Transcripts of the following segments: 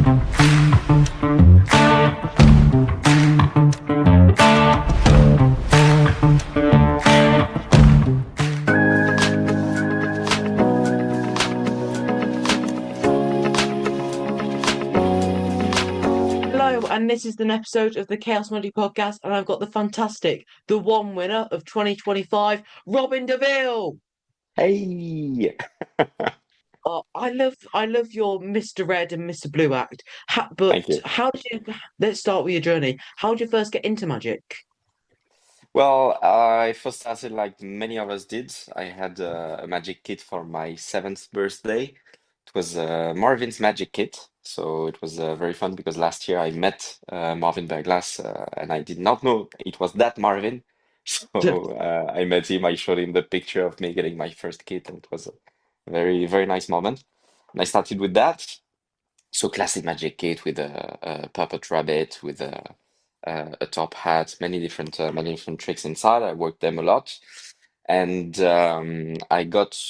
Hello, and this is an episode of the Chaos Monday podcast, and I've got the fantastic, the one winner of 2025, Robin Deville. Hey, Oh, I love your Mr. Red and Mr. Blue act. But thank you. how did you? Let's start with your journey. How did you first get into magic? Well, I first started like many of us did. I had a magic kit for my seventh birthday. It was Marvin's magic kit, so it was very fun because last year I met Marvin Berglas and I did not know it was that Marvin. So I met him. I showed him the picture of me getting my first kit, and it was a very very nice moment. And I started with that. So classic magic kit with a puppet rabbit with a top hat, many different tricks inside. I worked them a lot, and I got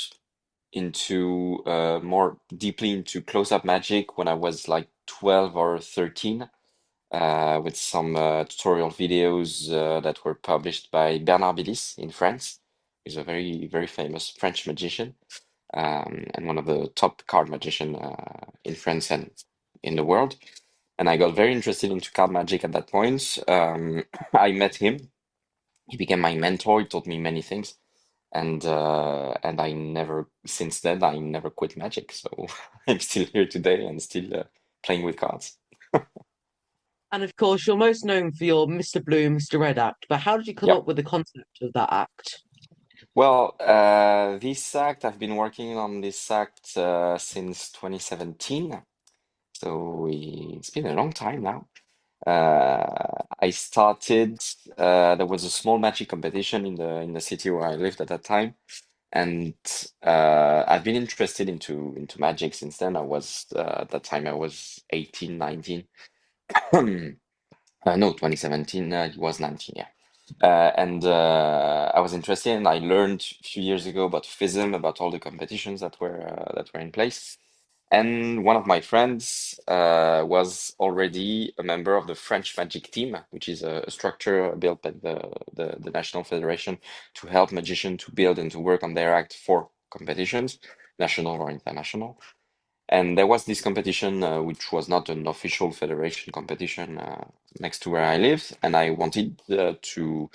into more deeply into close-up magic when I was like 12 or 13, with some tutorial videos that were published by Bernard Billis in France. He's a very very famous French magician, and one of the top card magician in France and in the world. And I got very interested into card magic at that point. I met him. He became my mentor. He taught me many things, and I never since then I never quit magic. So I'm still here today and still playing with cards. And of course, you're most known for your Mr. Blue, Mr. Red act. But how did you come Yep. up with the concept of that act? Well, this act I've been working on this act since 2017. It's been a long time now. I started. There was a small magic competition in the city where I lived at that time, and I've been interested into magic since then. I was at that time I was 18, 19. No, 2017. It was 19. Yeah. And I was interested, and I learned a few years ago about FISM, about all the competitions that were in place. And one of my friends was already a member of the French Magic Team, which is a structure built by the National Federation to help magicians to build and to work on their act for competitions, national or international. And there was this competition, which was not an official federation competition, next to where I lived, and I wanted to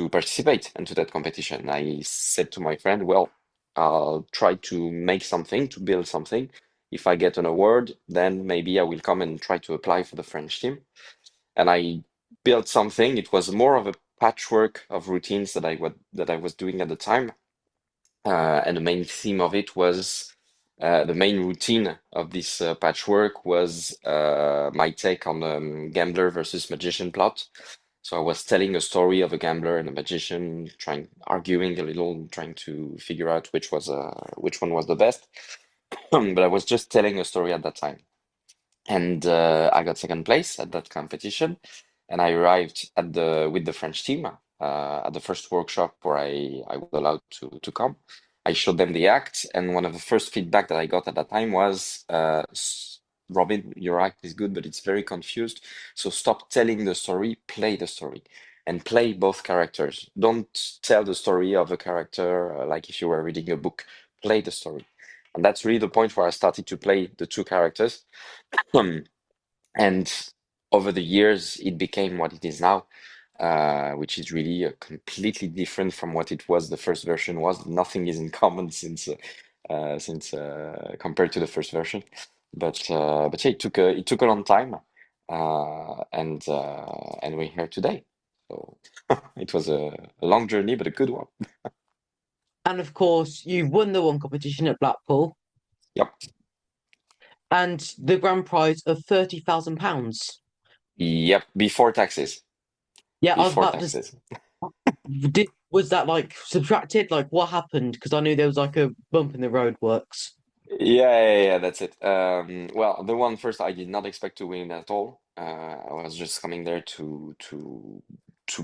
participate into that competition. I said to my friend, well, I'll try to make something, to build something. If I get an award, then maybe I will come and try to apply for the French team. And I built something. It was more of a patchwork of routines that I was doing at the time. And the main theme of it was the main routine of this patchwork was my take on the gambler versus magician plot. So I was telling a story of a gambler and a magician, arguing a little, trying to figure out which one was the best. But I was just telling a story at that time, and I got second place at that competition, and I arrived at the with the French team at the first workshop where I was allowed to come. I showed them the act, and one of the first feedback that I got at that time was, Robin, your act is good, but it's very confused. So stop telling the story, play the story, and play both characters. Don't tell the story of a character like if you were reading a book. Play the story, and that's really the point where I started to play the two characters. Um, and over the years, it became what it is now, which is really completely different from what it was. The first version was. Nothing is in common since compared to the first version. But yeah, it took a long time, and we're here today. So it was a long journey, but a good one. And of course, you won the one competition at Blackpool Yep. and the grand prize of £30,000. Yep. Before taxes. Yeah, I was Before about to. taxes. Was that like subtracted? Like what happened? Because I knew there was like a bump in the road works. Yeah, that's it. Well, the one first, I did not expect to win at all. I was just coming there to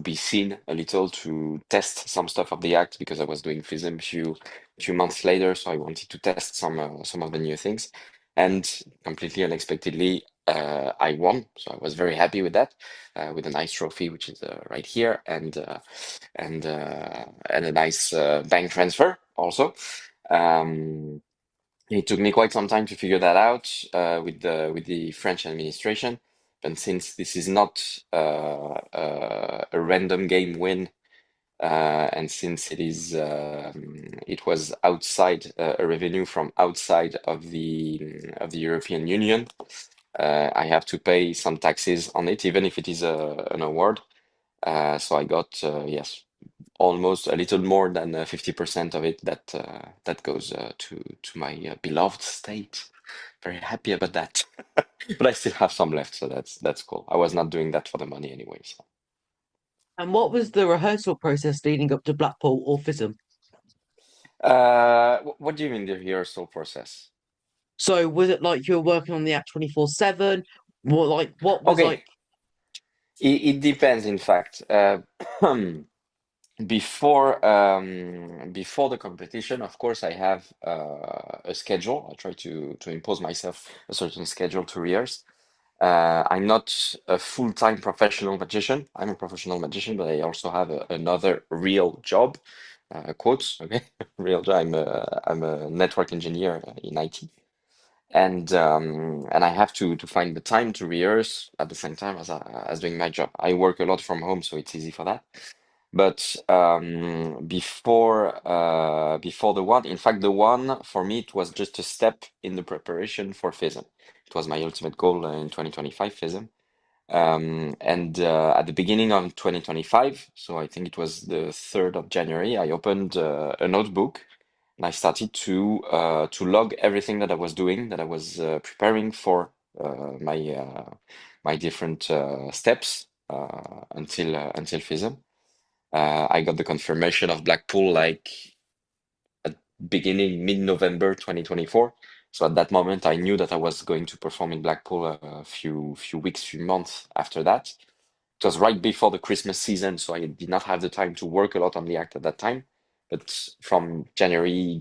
be seen a little, to test some stuff of the act because I was doing FISM few months later, so I wanted to test some of the new things. And completely unexpectedly, I won, so I was very happy with that, with a nice trophy, which is right here, and a nice bank transfer also. Um, it took me quite some time to figure that out with the French administration, and since this is not a random game win, and since it was outside a revenue from outside of the European Union, I have to pay some taxes on it, even if it is an award. So I got yes, almost a little more than 50% of it that goes to my beloved state. Very happy about that. But I still have some left, so that's cool. I was not doing that for the money anyway. So. And what was the rehearsal process leading up to Blackpool or FISM? What do you mean the rehearsal process? So was it like you were working on the act 24/7? What was Okay, like it depends. In fact, before the competition, of course, I have a schedule. I try to impose myself a certain schedule to rehearse. I'm not a full-time professional magician. I'm a professional magician, but I also have another real job, quotes, okay? Real job. I'm a network engineer in IT, and I have to find the time to rehearse at the same time as doing my job. I work a lot from home, so it's easy for that. But before the one, in fact, the one for me it was just a step in the preparation for FISM. It was my ultimate goal in 2025 FISM. And at the beginning of 2025, so I think it was the 3rd of January, I opened a notebook and I started to log everything that I was doing, that I was preparing for my different steps until FISM. I got the confirmation of Blackpool like at beginning mid-November 2024. So at that moment, I knew that I was going to perform in Blackpool a few weeks, few months after that. It was right before the Christmas season, so I did not have the time to work a lot on the act at that time. But from January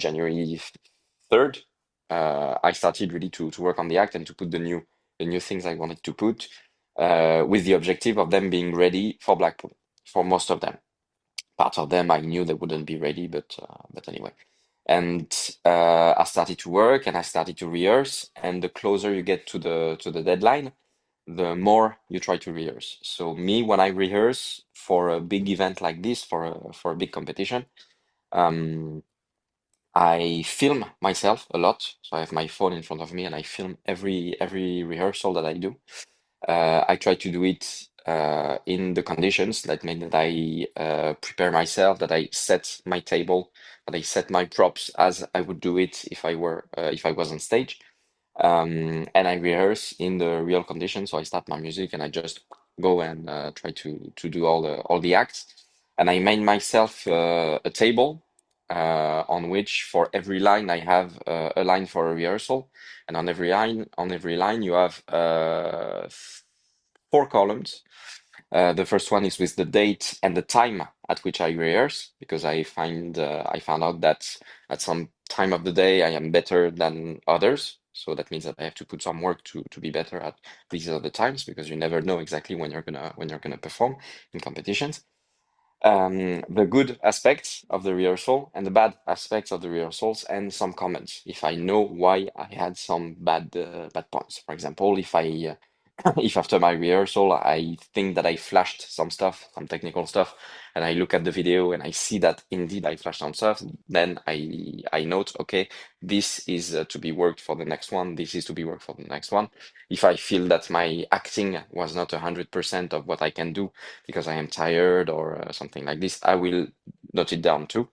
3rd, I started really to work on the act and to put the new things I wanted to put, with the objective of them being ready for Blackpool, for most of them. Part of them I knew they wouldn't be ready, but anyway. And I started to work and I started to rehearse. And the closer you get to the deadline, the more you try to rehearse. So me, when I rehearse for a big event like this, for a big competition, um, I film myself a lot. So I have my phone in front of me and I film every rehearsal that I do. I try to do it in the conditions that mean that I prepare myself, that I set my table, that I set my props as I would do it if I was on stage. And I rehearse in the real conditions. So I start my music and I just go and try to do all the acts. And I made myself a table on which for every line I have a line for a rehearsal, and on every line you have 4 columns. The first one is with the date and the time at which I rehearse, because I found out that at some time of the day I am better than others. So that means that I have to put some work to be better at these other times, because you never know exactly when you're gonna perform in competitions. The good aspects of the rehearsal and the bad aspects of the rehearsals, and some comments if I know why I had some bad points. For example, if I if after my rehearsal I think that I flashed some stuff, some technical stuff, and I look at the video and I see that indeed I flashed some stuff, then I note, okay, this is to be worked for the next one. This is to be worked for the next one. If I feel that my acting was not 100% of what I can do because I am tired or something like this, I will note it down too.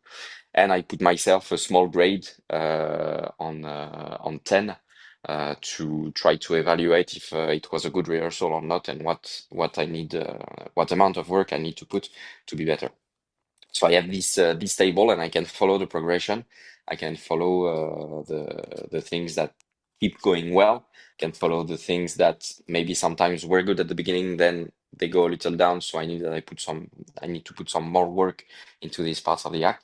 And I put myself a small grade on 10 to try to evaluate if it was a good rehearsal or not, and what I need, what amount of work I need to put to be better. So I have this table, and I can follow the progression. I can follow the things that keep going well. Can follow the things that maybe sometimes were good at the beginning, then they go a little down. So I need to put some more work into these parts of the act,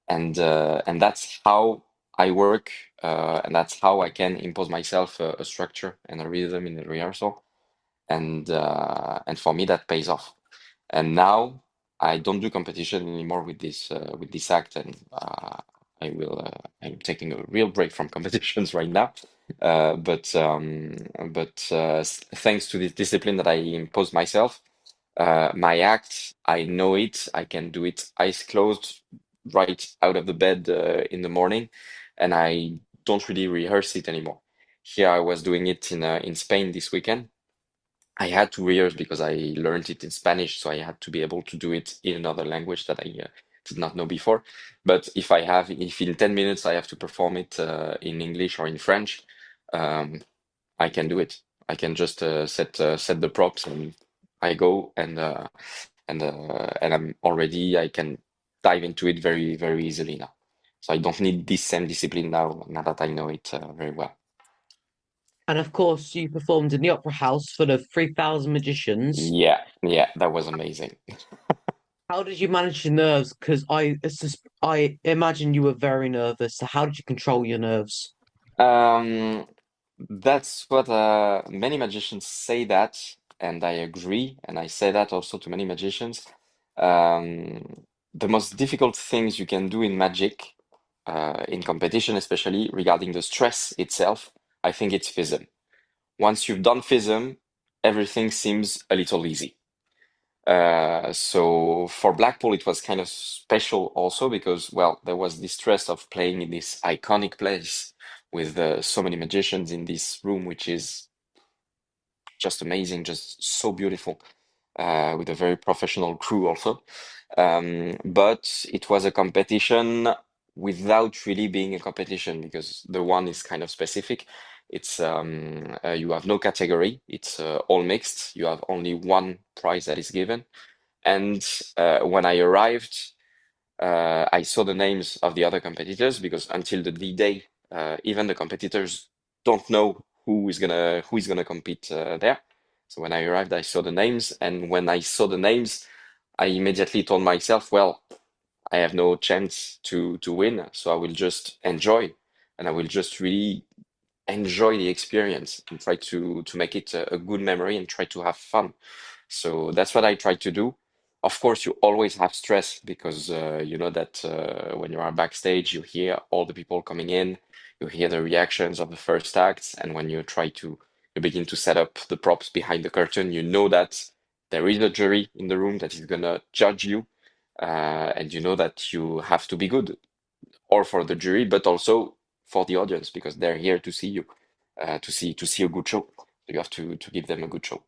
and that's how I work and that's how I can impose myself a structure and a rhythm in the rehearsal, and for me that pays off. And now I don't do competition anymore with this act, and I'm taking a real break from competitions right now. Thanks to this discipline that I imposed myself, my act, I know it. I can do it eyes closed, right out of the bed in the morning, and I don't really rehearse it anymore. Here I was doing it in Spain this weekend. I had to rehearse because I learned it in Spanish, so I had to be able to do it in another language that I did not know before. But if in 10 minutes I have to perform it in English or in French, um, I can do it. I can just set the props and I go and I'm already I can dive into it very easily now. So I don't need this same discipline now that I know it very well. And of course, you performed in the Opera House for the 3,000 Magicians. Yeah, that was amazing. How did you manage your nerves? Because I imagine you were very nervous. So how did you control your nerves? Um, that's what many magicians say that, and I agree, and I say that also to many magicians. The most difficult things you can do in magic, in competition, especially regarding the stress itself, I think it's FISM. Once you've done FISM, everything seems a little easy. So for Blackpool, it was kind of special also because, well, there was the stress of playing in this iconic place with so many magicians in this room, which is just amazing, just so beautiful, with a very professional crew also. But it was a competition without really being a competition because the one is kind of specific. It's you have no category. It's all mixed. You have only one prize that is given. And when I arrived, I saw the names of the other competitors because until the D-Day, even the competitors don't know who is gonna compete there. So when I arrived, I saw the names, and when I saw the names, I immediately told myself, well, I have no chance to win, so I will just enjoy, and I will just really enjoy the experience and try to make it a good memory and try to have fun. So that's what I try to do. Of course, you always have stress because you know that when you are backstage, you hear all the people coming in, you hear the reactions of the first acts, and when you begin to set up the props behind the curtain, you know that there is a jury in the room that is gonna judge you, and you know that you have to be good, or for the jury, but also for the audience because they're here to see you, to see a good show. You have to give them a good show.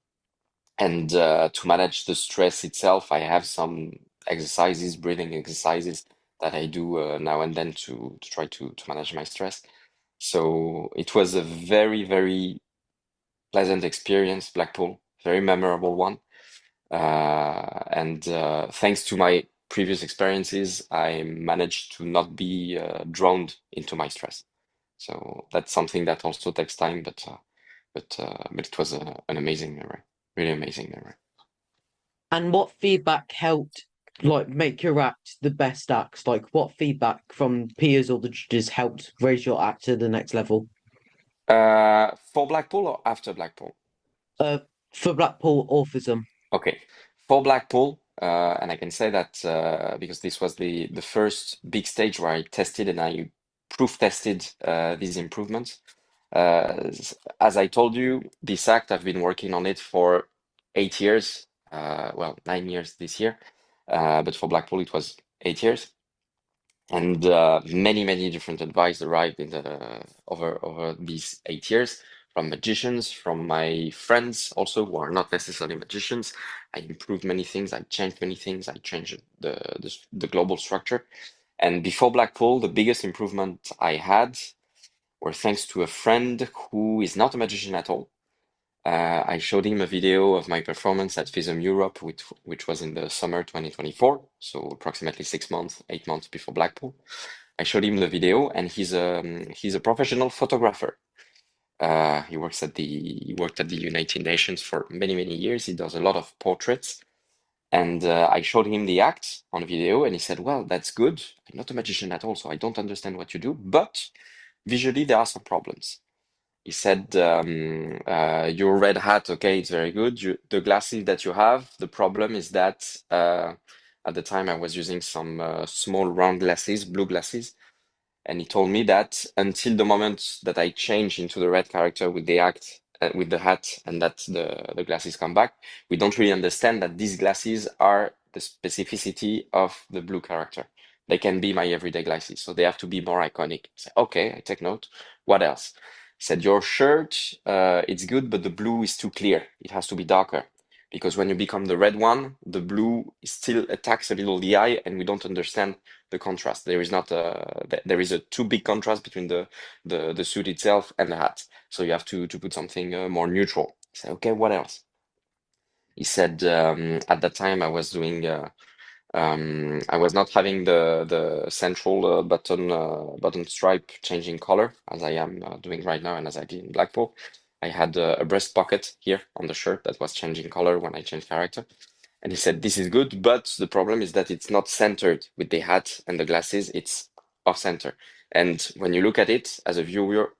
And to manage the stress itself, I have some exercises, breathing exercises that I do now and then to try to manage my stress. So it was a very pleasant experience, Blackpool, very memorable one. And thanks to my previous experiences, I managed to not be drowned into my stress. So that's something that also takes time, but it was an amazing memory, really amazing memory. And what feedback helped like make your act the best acts? Like what feedback from peers or the judges helped raise your act to the next level? For Blackpool or after Blackpool? Uh, for Blackpool Orphism. Okay, for Blackpool, and I can say that because this was the first big stage where I tested and I proof tested these improvements. As I told you, this act I've been working on it for 8 years. Well, 9 years this year, but for Blackpool it was 8 years. And many different advice arrived in the over these 8 years from magicians, from my friends also who are not necessarily magicians. I improved many things, I changed many things, I changed the global structure. And before Blackpool, the biggest improvement I had were thanks to a friend who is not a magician at all. I showed him a video of my performance at FISM Europe, which was in the summer 2024, so approximately 6 months, 8 months before Blackpool. I showed him the video, and he's a professional photographer. He worked at the United Nations for many years. He does a lot of portraits, and I showed him the act on video, and he said, "Well, that's good. I'm not a magician at all, so I don't understand what you do, but visually there are some problems. He said, your red hat, okay, it's very good. The glasses that you have, the problem is that at the time I was using some small round glasses, blue glasses, and he told me that until the moment that I change into the red character with the act, with the hat, and that the glasses come back, we don't really understand that these glasses are the specificity of the blue character. They can be my everyday glasses, so they have to be more iconic. I said, okay, I take note. What else? He said, your shirt, it's good, but the blue is too clear. It has to be darker. Because when you become the red one, the blue still attacks a little the eye, and we don't understand the contrast. There is not a there is a too big contrast between the suit itself and the hat. So you have to put something more neutral. I said, okay, what else? He said, at that time I was not having the central button stripe changing color as I am doing right now and as I did in Blackpool. I had a breast pocket here on the shirt that was changing color when I changed character. And he said, this is good, but the problem is that it's not centered with the hat and the glasses, it's off center. And when you look at it as a viewer,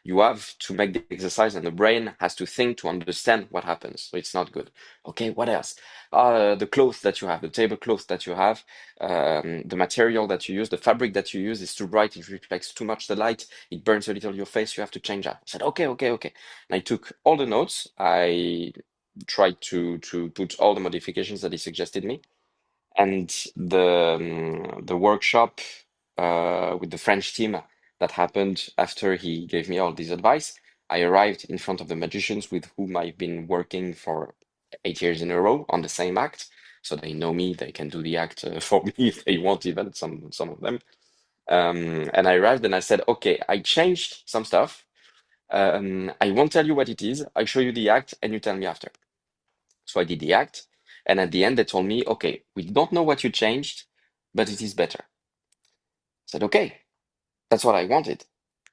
you have to make the exercise and the brain has to think to understand what happens. So it's not good. Okay, what else? The clothes that you have, the tablecloth that you have, the material that you use, the fabric that you use is too bright, it reflects too much the light, it burns a little your face, you have to change that. I said, okay, okay, okay. And I took all the notes. I tried to put all the modifications that he suggested me. And the workshop with the French team that happened after he gave me all this advice, I arrived in front of the magicians with whom I've been working for 8 years in a row on the same act. So they know me, they can do the act for me if they want, even some of them. And I arrived and I said, okay, I changed some stuff. I won't tell you what it is. I show you the act and you tell me after. So I did the act, and at the end they told me, okay, we don't know what you changed, but it is better. I said, okay, that's what I wanted.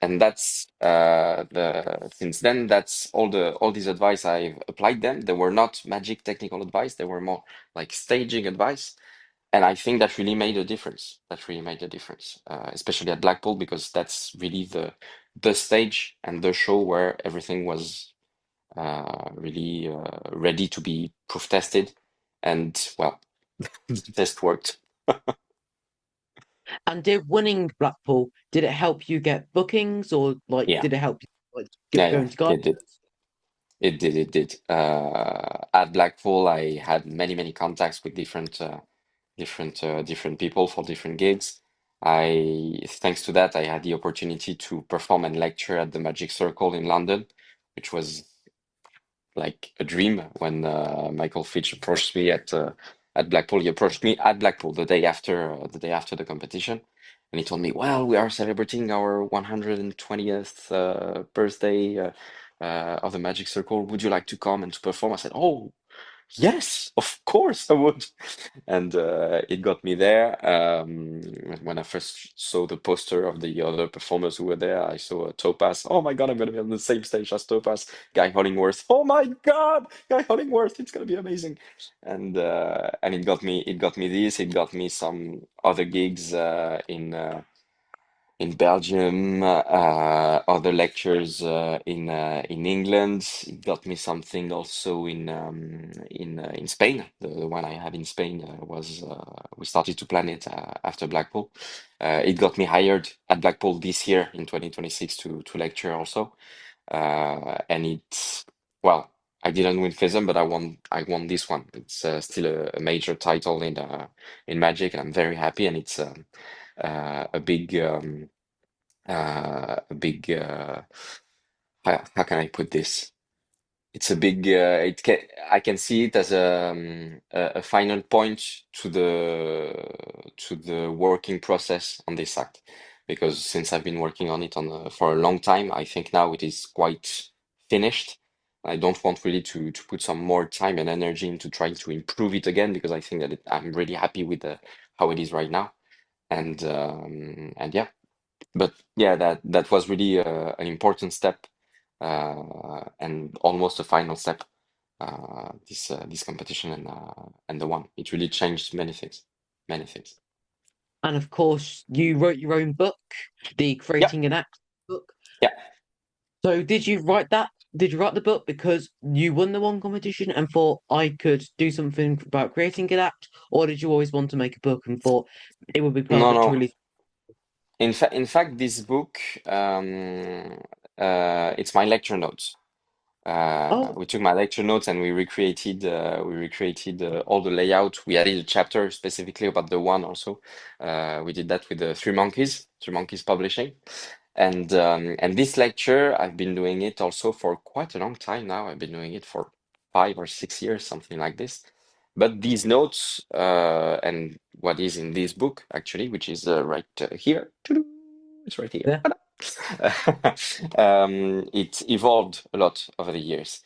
And that's the since then that's all these advice I've applied them. They were not magic technical advice, they were more like staging advice. And I think that really made a difference. That really made a difference, especially at Blackpool, because that's really the stage and the show where everything was really ready to be proof tested. And well, the test worked. And did winning Blackpool, did it help you get bookings or like Yeah, did it help you like yeah, get yeah. going to guide It did. shows? It did. It did. At Blackpool, I had many contacts with different people for different gigs. Thanks to that, I had the opportunity to perform and lecture at the Magic Circle in London, which was like a dream when Michael Fitch approached me at Blackpool. He approached me at Blackpool the day after the competition, and he told me, "Well, we are celebrating our 120th birthday of the Magic Circle. Would you like to come and to perform?" I said, "Oh, yes, of course I would." And it got me there. When I first saw the poster of the other performers who were there, I saw Topaz. Oh my God, I'm going to be on the same stage as Topaz. Guy Hollingworth. Oh my God, Guy Hollingworth. It's going to be amazing. And it got me this. It got me some other gigs in Belgium, other lectures in England. It got me something also in Spain. The one I had in Spain was we started to plan it after Blackpool. It got me hired at Blackpool this year in 2026 to lecture also. And it well, I didn't win FISM, but I won this one. It's still a major title in Magic, and I'm very happy. And it's a big a big how can I put this? It's a big it can I can see it as a final point to the working process on this act, because since I've been working on it for a long time, I think now it is quite finished. I don't want really to put some more time and energy into trying to improve it again, because I think that I'm really happy with how it is right now. And yeah, but yeah, that was really an important step and almost a final step. This competition and the one it really changed many things, many things. And of course, you wrote your own book, the Yeah, Creating an Act book. yeah. So did you write that? Did you write the book because you won the one competition and thought I could do something about creating an act, or did you always want to make a book and thought it would be No, perfect to no. release? In fact, this book, it's my lecture notes. Oh, We took my lecture notes and we recreated all the layout. We added a chapter specifically about the one also. We did that with the Three Monkeys Publishing. And this lecture, I've been doing it also for quite a long time now. I've been doing it for 5 or 6 years, something like this. But these notes and what is in this book actually, which is right here, it's right here. yeah. It evolved a lot over the years.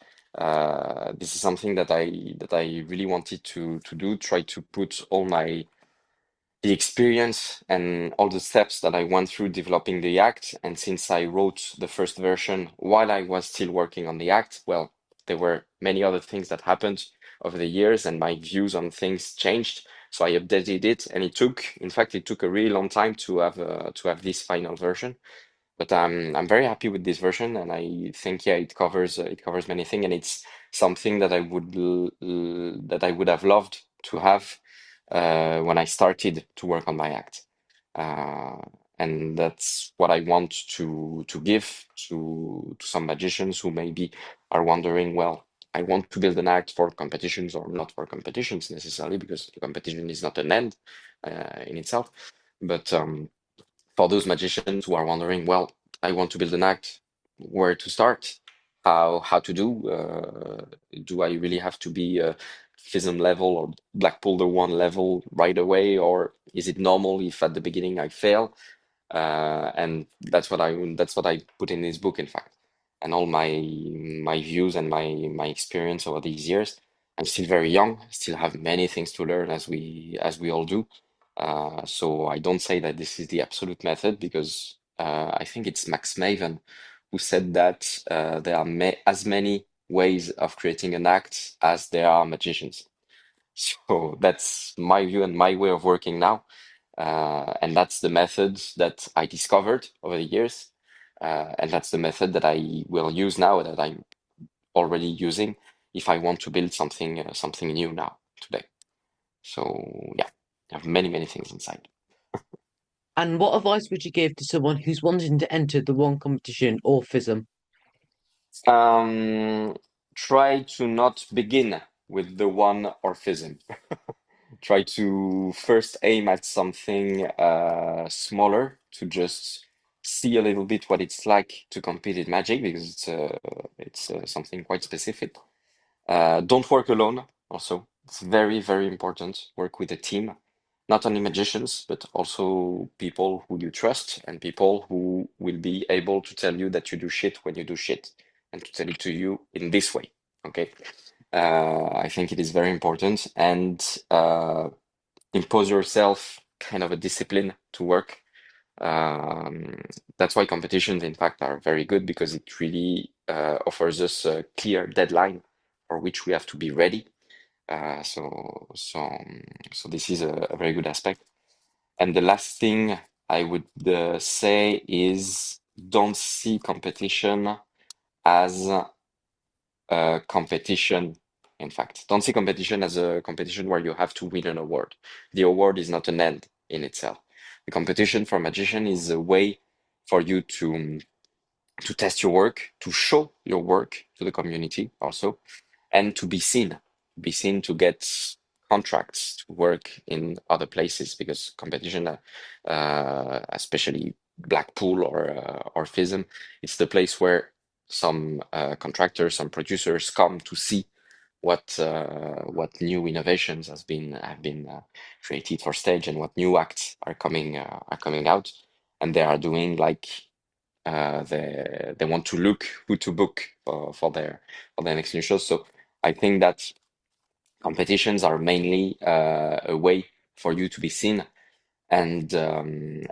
This is something that I really wanted to do, try to put all the experience and all the steps that I went through developing the act. And since I wrote the first version while I was still working on the act, well, there were many other things that happened over the years, and my views on things changed. So I updated it, and in fact, it took a really long time to have this final version. But I'm very happy with this version, and I think yeah, it covers many things, and it's something that that I would have loved to have when I started to work on my act, uh, and that's what I want to give to some magicians who maybe are wondering, well, I want to build an act for competitions or not for competitions necessarily, because the competition is not an end in itself, but for those magicians who are wondering, well, I want to build an act, where to start, how to do I really have to be FISM level or Blackpool the one level right away, or is it normal if at the beginning I fail? And that's what I put in this book, in fact, and all my views and my experience over these years. I'm still very young, still have many things to learn, as we all do. So I don't say that this is the absolute method, because I think it's Max Maven who said that there are as many ways of creating an act as there are magicians. So that's my view and my way of working now. And that's the method that I discovered over the years. And that's the method that I will use now, that I'm already using if I want to build something new now today. So yeah, I have many, many things inside. And what advice would you give to someone who's wanting to enter the one competition or FISM? Um, Try to not begin with the one or FISM. Try to first aim at something smaller, to just see a little bit what it's like to compete in Magic, because it's something quite specific. Don't work alone. Also, it's very, very important. Work with a team, not only magicians, but also people who you trust, and people who will be able to tell you that you do shit when you do shit, and to tell it to you in this way. Okay. I think it is very important, and impose yourself kind of a discipline to work. Um, that's why competitions, in fact, are very good, because it really offers us a clear deadline for which we have to be ready. So this is a very good aspect. And the last thing I would say is, don't see competition as competition. In fact, don't see competition as a competition where you have to win an award. The award is not an end in itself. The competition for a magician is a way for you to test your work, to show your work to the community also, and to be seen to get contracts to work in other places, because competition, especially Blackpool or FISM, it's the place where some contractors, some producers come to see what new innovations have been created for stage, and what new acts are coming out, and they are doing like they want to look who to book for their next new shows. So I think that competitions are mainly a way for you to be seen, and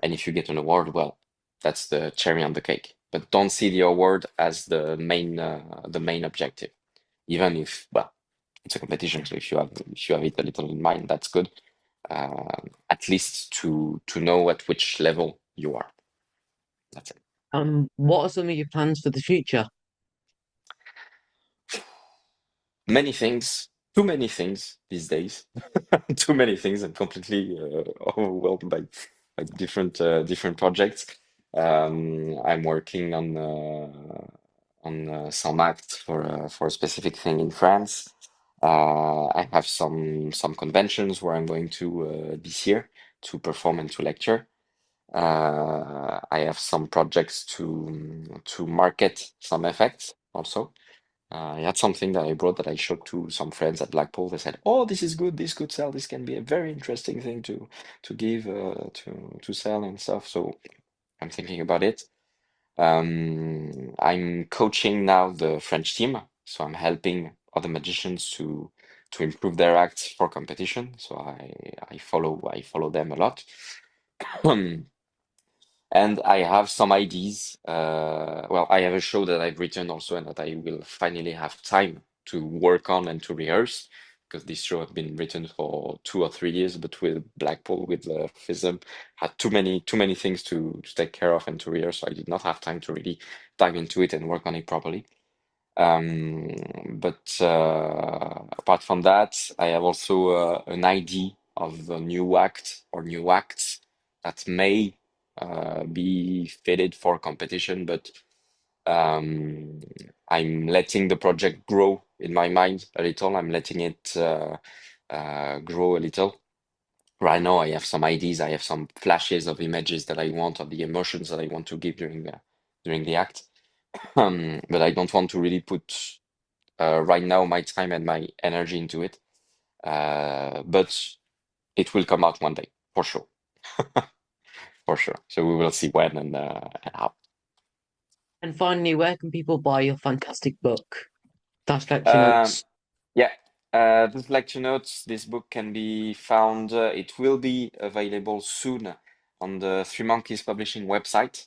if you get an award, well, that's the cherry on the cake. But don't see the award as the main objective, even if, well, it's a competition. So if you have it a little in mind, that's good. at least to know at which level you are. That's it. What are some of your plans for the future? Many things, too many things these days. Too many things. I'm completely overwhelmed by different projects. I'm working on some act for a specific thing in France. I have some conventions where I'm going to this year to perform and to lecture. I have some projects to market some effects also. I had something that I brought that I showed to some friends at Blackpool. They said, "Oh, this is good. This could sell. This can be a very interesting thing to give to sell and stuff." So I'm thinking about it. I'm coaching now the French team, so I'm helping other magicians to improve their acts for competition. So I follow them a lot. And I have some ideas. Well, I have a show that I've written also, and that I will finally have time to work on and to rehearse, because this show had been written for 2 or 3 years, but with Blackpool, with FISM, had too many things to take care of and to rehearse, so I did not have time to really dive into it and work on it properly. But apart from that, I have also an idea of a new act or new acts that may be fitted for competition, but um, I'm letting the project grow in my mind a little. I'm letting it grow a little. Right now, I have some ideas. I have some flashes of images that I want, of the emotions that I want to give during the act. But I don't want to really put right now my time and my energy into it. But it will come out one day for sure, for sure. So we will see when and how. And finally, where can people buy your fantastic book? Dash lecture Um, notes. yeah, just like to note, this book can be found. It will be available soon on the Three Monkeys Publishing website.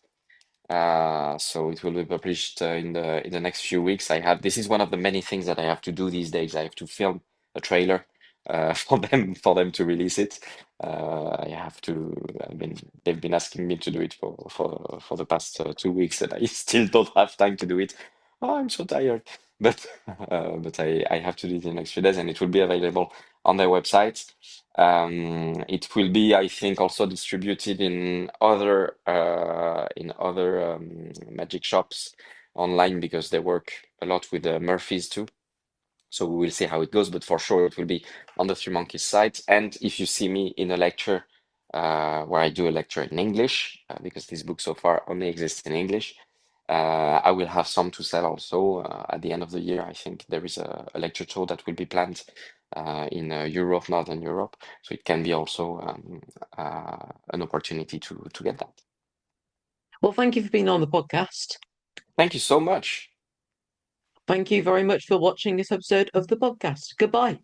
So it will be published in the next few weeks. This is one of the many things that I have to do these days. I have to film a trailer for them to release it. I have to. They've been asking me to do it for the past 2 weeks, and I still don't have time to do it. Oh, I'm so tired. But I have to do it in the next few days, and it will be available on their website. It will be, I think, also distributed in other magic shops online, because they work a lot with Murphy's too. So we will see how it goes, but for sure it will be on the Three Monkeys site. And if you see me in a lecture, where I do a lecture in English, because this book so far only exists in English, I will have some to sell also at the end of the year. I think there is a lecture tour that will be planned in Europe, Northern Europe. So it can be also an opportunity to get that. Well, thank you for being on the podcast. Thank you so much. Thank you very much for watching this episode of the podcast. Goodbye.